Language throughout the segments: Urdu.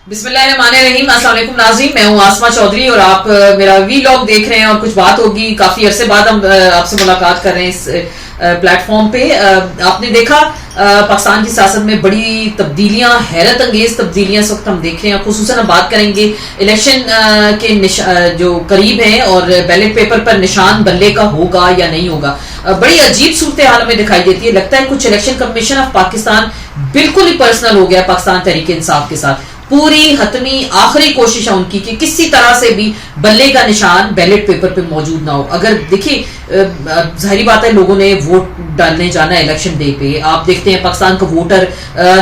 بسم اللہ الرحمن الرحیم. السلام علیکم ناظرین, میں ہوں آسما چودھری اور آپ میرا وی لاگ دیکھ رہے ہیں اور کچھ بات ہوگی. کافی عرصے بعد ہم آپ سے ملاقات کر رہے ہیں اس پلیٹ فارم پہ. آپ نے دیکھا پاکستان کی سیاست میں بڑی تبدیلیاں, حیرت انگیز تبدیلیاں اس وقت ہم دیکھ رہے ہیں. خصوصاً ہم بات کریں گے الیکشن کے جو قریب ہیں اور بیلٹ پیپر پر نشان بلے کا ہوگا یا نہیں ہوگا. بڑی عجیب صورتحال ہمیں دکھائی دیتی ہے. لگتا ہے کچھ الیکشن کمیشن آف پاکستان بالکل ہی پرسنل ہو گیا پاکستان تحریک انصاف کے ساتھ. پوری حتمی آخری کوشش ہے ان کی کہ کسی طرح سے بھی بلے کا نشان بیلٹ پیپر پہ موجود نہ ہو. اگر دیکھیے ظاہری بات ہے لوگوں نے ووٹ ڈالنے جانا ہے الیکشن ڈے پہ. آپ دیکھتے ہیں پاکستان کا ووٹر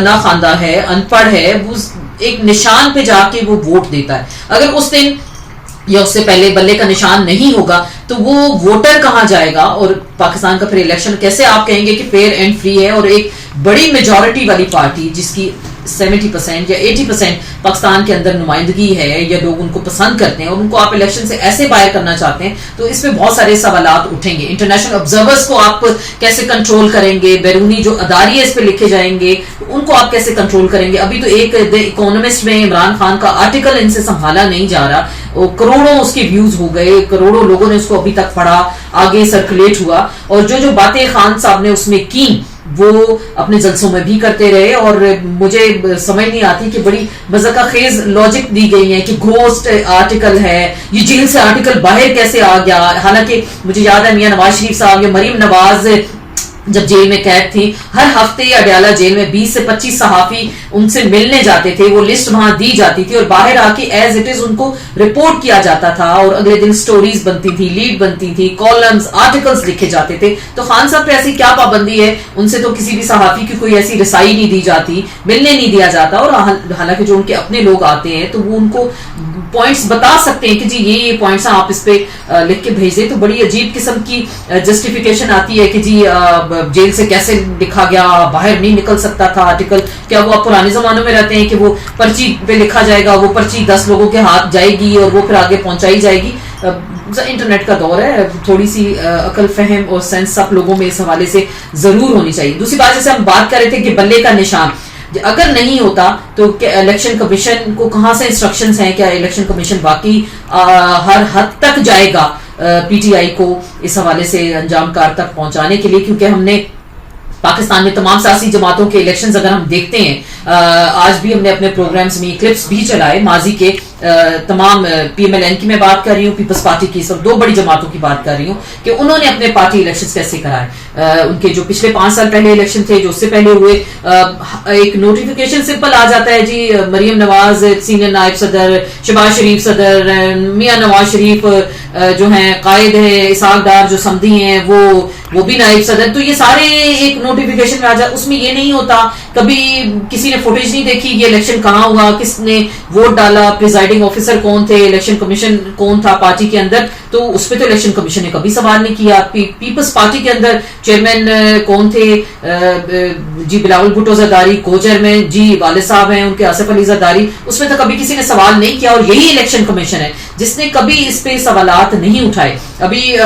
نہ خواندہ ہے, ان پڑھ ہے, وہ ایک نشان پہ جا کے وہ ووٹ دیتا ہے. اگر اس دن یا اس سے پہلے بلے کا نشان نہیں ہوگا تو وہ ووٹر کہاں جائے گا. اور پاکستان کا پھر الیکشن کیسے آپ کہیں گے کہ فیئر اینڈ فری ہے, اور ایک بڑی میجورٹی والی پارٹی جس کی 70% یا 80% پاکستان کے اندر نمائندگی ہے یا لوگ ان کو پسند کرتے ہیں, اور ان کو آپ الیکشن سے ایسے باہر کرنا چاہتے ہیں, تو اس میں بہت سارے سوالات اٹھیں گے. انٹرنیشنل آبزرورز کو آپ کیسے کنٹرول کریں گے, بیرونی جو ادارے اس پہ لکھے جائیں گے ان کو آپ کیسے کنٹرول کریں گے. ابھی تو ایک دی اکانومسٹ میں عمران خان کا آرٹیکل ان سے سنبھالا نہیں جا رہا, کروڑوں اس کے ویوز ہو گئے, کروڑوں لوگوں نے اس کو ابھی تک پڑھا, آگے سرکولیٹ ہوا, اور جو باتیں خان صاحب نے اس میں کی وہ اپنے جلسوں میں بھی کرتے رہے. اور مجھے سمجھ نہیں آتی کہ بڑی مذاق خیز لاجک دی گئی ہے کہ گھوسٹ آرٹیکل ہے, یہ جیل سے آرٹیکل باہر کیسے آ گیا. حالانکہ مجھے یاد ہے میاں نواز شریف صاحب یا مریم نواز جب جیل میں قید تھی, ہر ہفتے اڈیالہ جیل میں 20 سے 25 صحافی ان سے ملنے جاتے تھے, وہ لسٹ وہاں دی جاتی تھی اور باہر آ کے ایز اٹ از ان کو رپورٹ کیا جاتا تھا, اور اگلے دن سٹوریز بنتی تھی, لیڈ بنتی تھی, کالمز آرٹیکلز لکھے جاتے تھے. تو خان صاحب پہ ایسی کیا پابندی ہے, ان سے تو کسی بھی صحافی کی کوئی ایسی رسائی نہیں دی جاتی, ملنے نہیں دیا جاتا. اور حالانکہ جو ان کے اپنے لوگ آتے ہیں تو وہ ان کو پوائنٹس بتا سکتے ہیں کہ جی یہ پوائنٹس آپ اس پہ لکھ کے بھیج دیں. تو بڑی عجیب قسم کی جسٹیفیکیشن آتی ہے کہ جی جیل سے کیسے لکھا گیا, باہر نہیں نکل سکتا تھا آرٹیکل. کیا وہ آپ پرانے زمانوں میں رہتے ہیں کہ وہ پرچی پہ لکھا جائے گا, وہ پرچی 10 لوگوں کے ہاتھ جائے گی اور وہ پھر آگے پہنچائی جائے گی. انٹرنیٹ کا دور ہے, تھوڑی سی عقل فہم اور سینس سب لوگوں میں اس حوالے سے ضرور ہونی چاہیے. دوسری بات جیسے ہم بات کر رہے تھے کہ بلے کا نشان اگر نہیں ہوتا تو الیکشن کمیشن کو کہاں سے انسٹرکشنز ہیں, کیا الیکشن کمیشن واقعی ہر حد تک جائے گا پی ٹی آئی کو اس حوالے سے انجام کار تک پہنچانے کے لیے. کیونکہ ہم نے پاکستان میں تمام سیاسی جماعتوں کے الیکشنز اگر ہم دیکھتے ہیں, آج بھی ہم نے اپنے پروگرامز میں کلپس بھی چلائے ماضی کے تمام پی ایم ایل این کی میں بات کر رہی ہوں, پیپلز پارٹی کی, سب 2 بڑی جماعتوں کی بات کر رہی ہوں کہ انہوں نے اپنے پارٹی الیکشنز کیسے کرائے. ان کے جو پچھلے 5 سال پہلے الیکشن تھے, جو اس سے پہلے ہوئے, ایک نوٹیفیکیشن سمپل آ جاتا ہے جی مریم نواز سینئر نائب صدر, شہباز شریف صدر, میاں نواز شریف جو ہیں قائد ہیں, اسحاق ڈار جو سمدھی ہیں وہ بھی نائب صدر. تو یہ سارے ایک نوٹیفیکیشن میں آ جاتا. اس میں یہ نہیں ہوتا, کبھی کسی نے فوٹیج نہیں دیکھی یہ الیکشن کہاں ہوا, کس نے ووٹ ڈالا, پریزائڈنگ آفیسر کون تھے, الیکشن کمیشن کون تھا پارٹی کے اندر. تو اس پہ تو الیکشن کمیشن نے کبھی سوال نہیں کیا. پیپلز پارٹی کے اندر چیئرمین کون تھے, جی بلاول بھٹو زرداری, کو چیئرمین جی والد صاحب ہیں ان کے آصف علی زرداری, اس پہ تو کبھی کسی نے سوال نہیں کیا. اور یہی الیکشن کمیشن ہے جس نے کبھی اس پہ سوالات نہیں اٹھائے. ابھی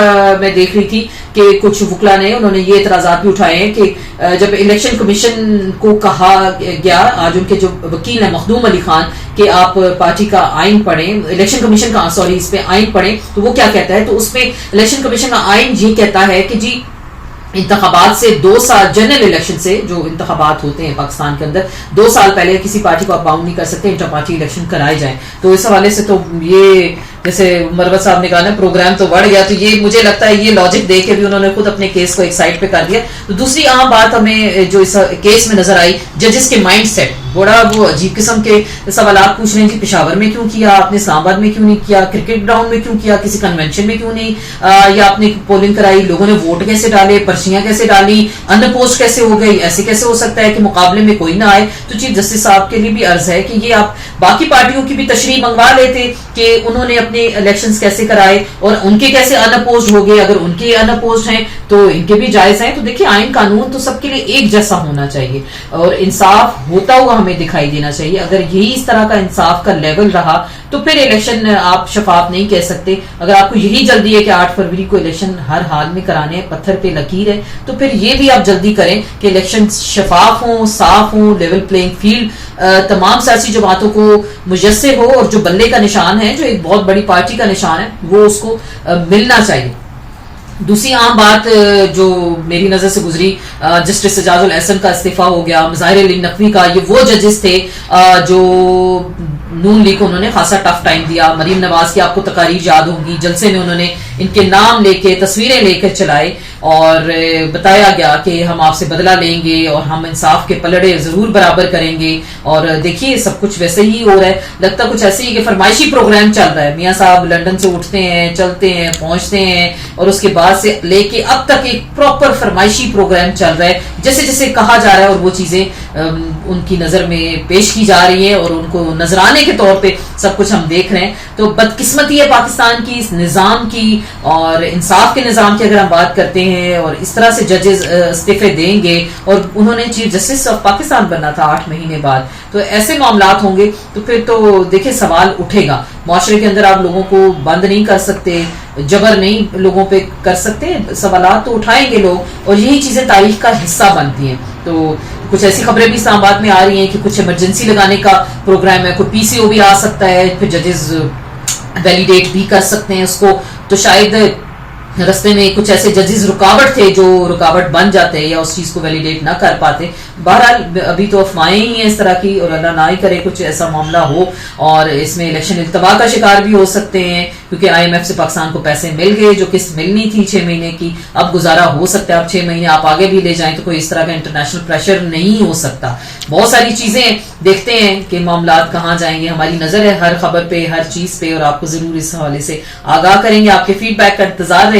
میں دیکھ رہی تھی کہ کچھ وکلا نے انہوں نے یہ اعتراضات بھی اٹھائے ہیں کہ جب الیکشن کمیشن کو کہا گیا, آج ان کے جو وکیل ہیں مخدوم علی خان, کہ آپ پارٹی کا آئین پڑھیں, الیکشن کمیشن کا اس پہ آئین پڑھیں, تو وہ کیا کہتا ہے. تو اس میں الیکشن کمیشن کا آئین یہ کہتا ہے کہ جی انتخابات سے 2 سال, جنرل الیکشن سے جو انتخابات ہوتے ہیں پاکستان کے اندر 2 سال پہلے کسی پارٹی کو آپ باؤنڈ نہیں کر سکتے, انٹر پارٹی الیکشن کرائے جائیں. تو اس حوالے سے تو یہ جیسے مروت صاحب نے کہا نا پروگرام تو بڑھ گیا, تو یہ مجھے لگتا ہے یہ لاجک دے کے بھی انہوں نے خود اپنے کیس کو ایک سائڈ پہ کر دیا. تو دوسری عام بات ہمیں جو اس کیس میں نظر آئی, ججز کے مائنڈ سیٹ, بڑا وہ عجیب قسم کے سوالات پوچھ رہے ہیں جی پشاور میں کیوں کیا آپ نے, اسلام آباد میں کیوں نہیں کیا, کرکٹ گراؤنڈ میں کیوں کیا, کسی کنونشن میں کیوں نہیں, یا آپ نے پولنگ کرائی, لوگوں نے ووٹ کیسے ڈالے, پرچیاں کیسے ڈالی, ان پوسٹ کیسے ہو گئی, ایسے کیسے ہو سکتا ہے کہ مقابلے میں کوئی نہ آئے. تو چیف جسٹس صاحب کے لیے بھی عرض ہے کہ یہ آپ باقی پارٹیوں کی بھی تشریح منگوا لیتے کہ انہوں نے اپنے نے الیکشنز کیسے کرائے اور ان کے کیسے ان اپوزڈ ہو گئے. اگر ان کے ان اپوزڈ ہیں تو ان کے بھی جائز ہیں. تو دیکھیں آئین قانون تو سب کے لیے ایک جیسا ہونا چاہیے اور انصاف ہوتا ہوا ہمیں دکھائی دینا چاہیے. اگر یہی اس طرح کا انصاف کا لیول رہا تو پھر الیکشن آپ شفاف نہیں کہہ سکتے. اگر آپ کو یہی جلدی ہے کہ 8 فروری کو الیکشن ہر حال میں کرانے ہیں, پتھر پہ لکیر ہے, تو پھر یہ بھی آپ جلدی کریں کہ الیکشن شفاف ہوں, صاف ہوں, لیول پلینگ فیلڈ تمام سیاسی جماعتوں کو میسر ہو, اور جو بلے کا نشان ہے, جو ایک بہت بڑی پارٹی کا نشان ہے, وہ اس کو ملنا چاہیے. دوسری عام بات جو میری نظر سے گزری, جسٹس اعجاز الاحسن کا استعفیٰ ہو گیا, مظاہر علی نقوی کا. یہ وہ ججز تھے جو نون لیگ کو انہوں نے خاصا ٹف ٹائم دیا. مریم نواز کی آپ کو تقاریر یاد ہوگی, جلسے میں انہوں نے ان کے نام لے کے تصویریں لے کر چلائے اور بتایا گیا کہ ہم آپ سے بدلہ لیں گے اور ہم انصاف کے پلڑے ضرور برابر کریں گے. اور دیکھیے سب کچھ ویسے ہی ہو رہا ہے, لگتا کچھ ایسے ہی کہ فرمائشی پروگرام چل رہا ہے. میاں صاحب لندن سے اٹھتے ہیں, چلتے ہیں, پہنچتے ہیں, اور اس کے بعد سے لے کے اب تک ایک پراپر فرمائشی پروگرام چل رہا ہے. جیسے جیسے کہا جا رہا ہے اور وہ چیزیں ان کی نظر میں پیش کی جا رہی ہیں اور ان کو نذرانے کے طور پہ سب کچھ ہم دیکھ رہے ہیں. تو بدقسمتی ہے پاکستان کی اس نظام کی اور انصاف کے نظام کی. اگر ہم بات کرتے ہیں اور اس طرح سے ججز استعفے دیں گے, اور انہوں نے چیف جسٹس آف پاکستان بننا تھا 8 مہینے بعد, تو ایسے معاملات ہوں گے تو پھر تو دیکھیں سوال اٹھے گا. معاشرے کے اندر آپ لوگوں کو بند نہیں کر سکتے, جبر نہیں لوگوں پہ کر سکتے, سوالات تو اٹھائیں گے لوگ, اور یہی چیزیں تاریخ کا حصہ بنتی ہیں. تو کچھ ایسی خبریں بھی اسلام آباد میں آ رہی ہیں کہ کچھ ایمرجنسی لگانے کا پروگرام ہے, کوئی پی سی او بھی آ سکتا ہے, پھر ججز ویلیڈیٹ بھی کر سکتے ہیں اس کو. تو شاید رستے میں کچھ ایسے ججز رکاوٹ تھے جو رکاوٹ بن جاتے یا اس چیز کو ویلیڈیٹ نہ کر پاتے. بہرحال ابھی تو افواہیں ہی ہیں اس طرح کی, اور اللہ نہ ہی کرے کچھ ایسا معاملہ ہو اور اس میں الیکشن التوا کا شکار بھی ہو سکتے ہیں, کیونکہ آئی ایم ایف سے پاکستان کو پیسے مل گئے جو قسط ملنی تھی 6 مہینے کی. اب گزارا ہو سکتا ہے, اب 6 مہینے آپ آگے بھی لے جائیں تو کوئی اس طرح کا انٹرنیشنل پریشر نہیں ہو سکتا. بہت ساری چیزیں دیکھتے ہیں کہ معاملات کہاں جائیں گے. ہماری نظر ہے ہر خبر پہ, ہر چیز پہ, اور آپ کو ضرور اس حوالے سے آگاہ کریں گے. آپ کے فیڈ بیک کا انتظار رہے.